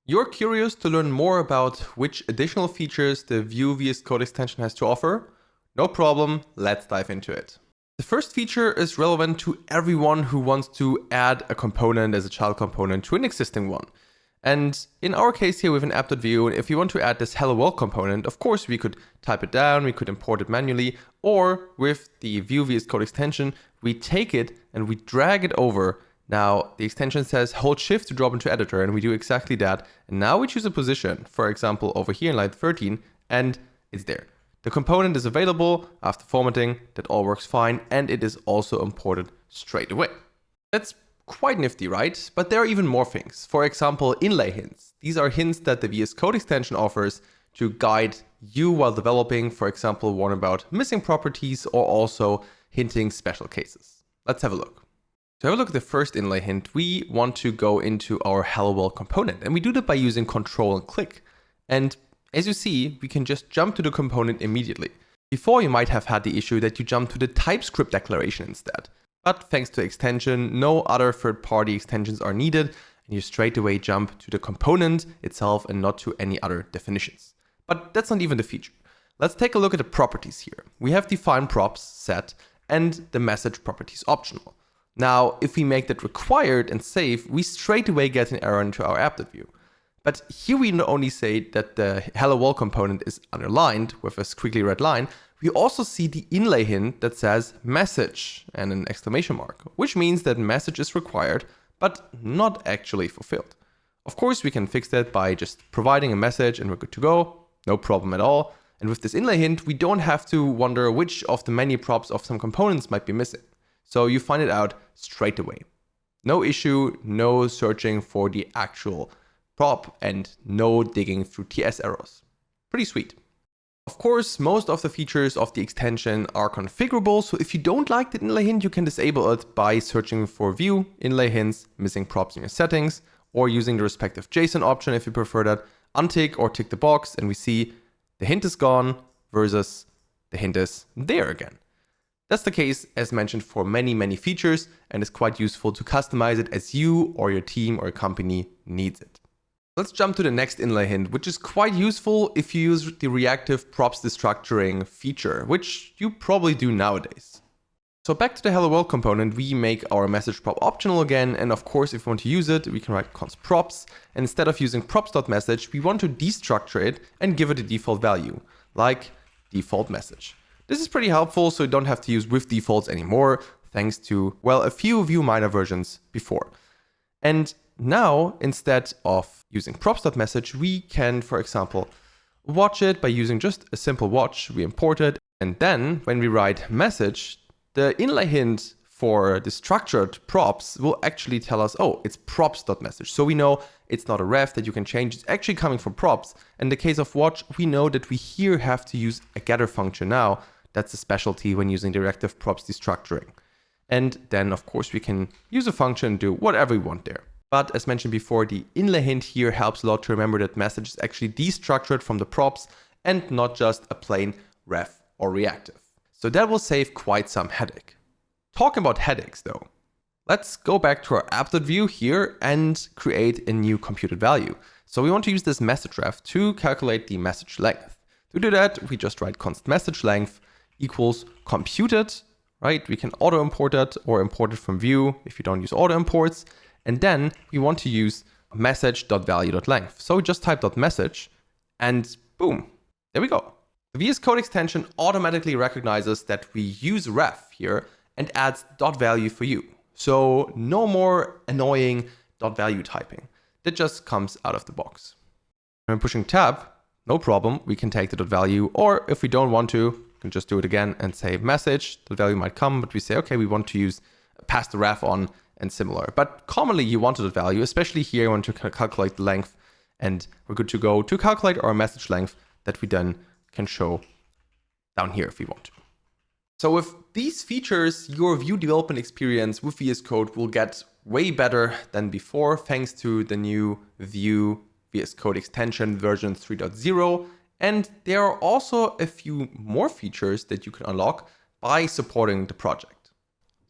You're curious to learn more about which additional features the Vue VS Code extension has to offer? No problem, let's dive into it. The first feature is relevant to everyone who wants to add a component as a child component to an existing one. And in our case here with an app.vue, if you want to add this hello world component, of course we could type it down, we could import it manually, or with the Vue VS Code extension, we take it and we drag it over. Now the extension says hold shift to drop into editor, and we do exactly that. And now we choose a position, for example, over here in line 13, and it's there. The component is available after formatting, that all works fine, and it is also imported straight away. That's quite nifty, right? But there are even more things. For example, inlay hints. These are hints that the VS Code extension offers to guide you while developing, for example, one about missing properties or also hinting special cases. Let's have a look. To have a look at the first inlay hint, we want to go into our hello world component, and we do that by using Control and click. And as you see, we can just jump to the component immediately. Before, you might have had the issue that you jump to the TypeScript declaration instead. But thanks to extension, no other third-party extensions are needed, and you straight away jump to the component itself and not to any other definitions. But that's not even the feature. Let's take a look at the properties here. We have define props set and the message properties optional. Now, if we make that required and save, we straight away get an error into our app.vue. But here we not only say that the hello world component is underlined with a squiggly red line, we also see the inlay hint that says message and an exclamation mark, which means that message is required, but not actually fulfilled. Of course, we can fix that by just providing a message and we're good to go. No problem at all. And with this inlay hint, we don't have to wonder which of the many props of some components might be missing. So you find it out straight away. No issue, no searching for the actual prop, and no digging through TS errors. Pretty sweet. Of course, most of the features of the extension are configurable, so if you don't like the inlay hint, you can disable it by searching for Vue, inlay hints, missing props in your settings, or using the respective JSON option if you prefer that, untick or tick the box, and we see the hint is gone versus the hint is there again. That's the case, as mentioned, for many features, and it's quite useful to customize it as you or your team or your company needs it. Let's jump to the next inlay hint, which is quite useful if you use the reactive props destructuring feature, which you probably do nowadays. So back to the hello world component, we make our message prop optional again, and of course if we want to use it, we can write const props, and instead of using props.message, we want to destructure it and give it a default value, like default message. This is pretty helpful, so you don't have to use with defaults anymore, thanks to, well, a few Vue minor versions before. And now, instead of using props.message, we can, for example, watch it by using just a simple watch. We import it, and then when we write message, the inlay hint for the structured props will actually tell us, oh, it's props.message. So we know it's not a ref that you can change. It's actually coming from props. In the case of watch, we know that we here have to use a getter function now. That's a specialty when using directive props destructuring. And then, of course, we can use a function and do whatever we want there. But as mentioned before, the inlay hint here helps a lot to remember that message is actually destructured from the props and not just a plain ref or reactive. So that will save quite some headache. Talking about headaches though, let's go back to our app.vue here and create a new computed value. So we want to use this message ref to calculate the message length. To do that, we just write const message length equals computed, right? We can auto import it or import it from Vue if you don't use auto imports. And then we want to use message.value.length. So we just type .message and boom, there we go. The VS Code extension automatically recognizes that we use ref here and adds .value for you. So no more annoying .value typing. That just comes out of the box. When pushing tab, no problem. We can take the .value, or if we don't want to, we can just do it again and say message. The value might come, but we say, okay, we want to use pass the ref on and similar. But commonly you want the value, especially here, you want to calculate the length, and we're good to go to calculate our message length that we then can show down here if we want to. So with these features, your Vue development experience with VS Code will get way better than before, thanks to the new Vue VS Code extension version 3.0. And there are also a few more features that you can unlock by supporting the project.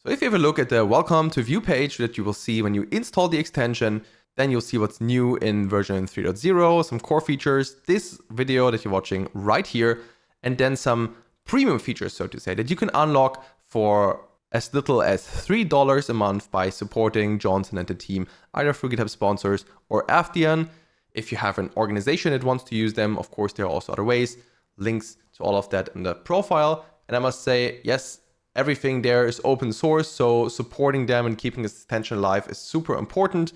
So if you have a look at the Welcome to Vue page that you will see when you install the extension, Then you'll see what's new in version 3.0, some core features, this video that you're watching right here, and then some premium features, so to say, that you can unlock for as little as $3 a month by supporting Johnson and the team, either through GitHub sponsors or Afdian. If you have an organization that wants to use them, of course, there are also other ways. Links to all of that in the profile. And I must say, yes, everything there is open source, so supporting them and keeping this extension alive is super important.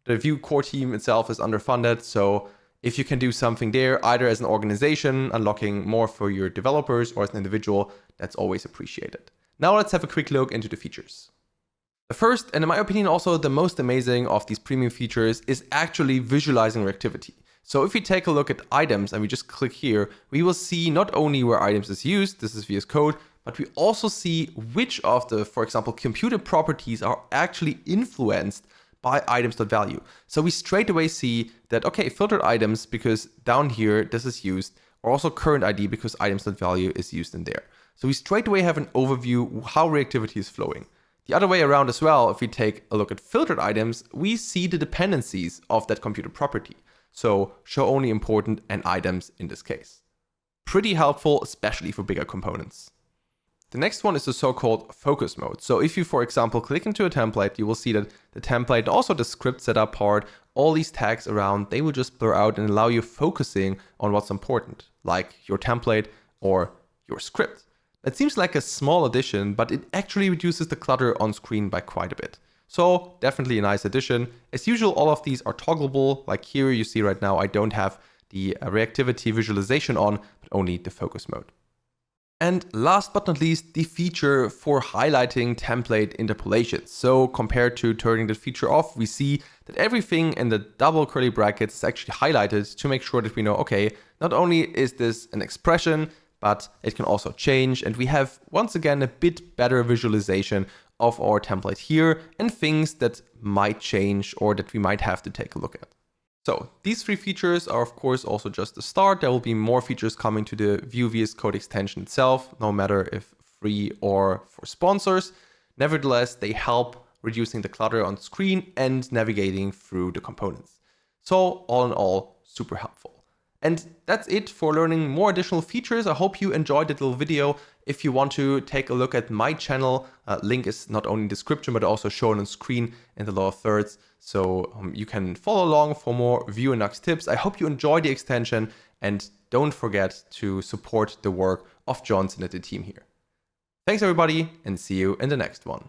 The Vue core team itself is underfunded, so if you can do something there, either as an organization, unlocking more for your developers, or as an individual, that's always appreciated. Now let's have a quick look into the features. The first, and in my opinion also the most amazing of these premium features, is actually visualizing reactivity. So if we take a look at items and we just click here, we will see not only where items is used, this is VS Code, but we also see which of the, for example, computed properties are actually influenced by items.value. So we straight away see that, okay, filtered items, because down here this is used, or also current ID because items.value is used in there. So we straight away have an overview how reactivity is flowing. The other way around as well, if we take a look at filtered items, we see the dependencies of that computed property. So show only important and items in this case. Pretty helpful, especially for bigger components. The next one is the so-called focus mode. So if you, for example, click into a template, you will see that the template, also the script setup part, all these tags around, they will just blur out and allow you focusing on what's important, like your template or your script. That seems like a small addition, but it actually reduces the clutter on screen by quite a bit. So definitely a nice addition. As usual, all of these are toggleable. Like here you see right now, I don't have the reactivity visualization on, but only the focus mode. And last but not least, the feature for highlighting template interpolation. So compared to turning the feature off, we see that everything in the double curly brackets is actually highlighted to make sure that we know, okay, not only is this an expression, but it can also change. And we have, once again, a bit better visualization of our template here and things that might change or that we might have to take a look at. So these three features are of course also just the start. There will be more features coming to the Vue VS Code extension itself, no matter if free or for sponsors. Nevertheless, they help reducing the clutter on screen and navigating through the components. So all in all, super helpful. And that's it for learning more additional features. I hope you enjoyed that little video. If you want to take a look at my channel, link is not only in the description, but also shown on screen in the lower thirds. So you can follow along for more Vue and Nux tips. I hope you enjoy the extension and don't forget to support the work of Johnson and the team here. Thanks everybody and see you in the next one.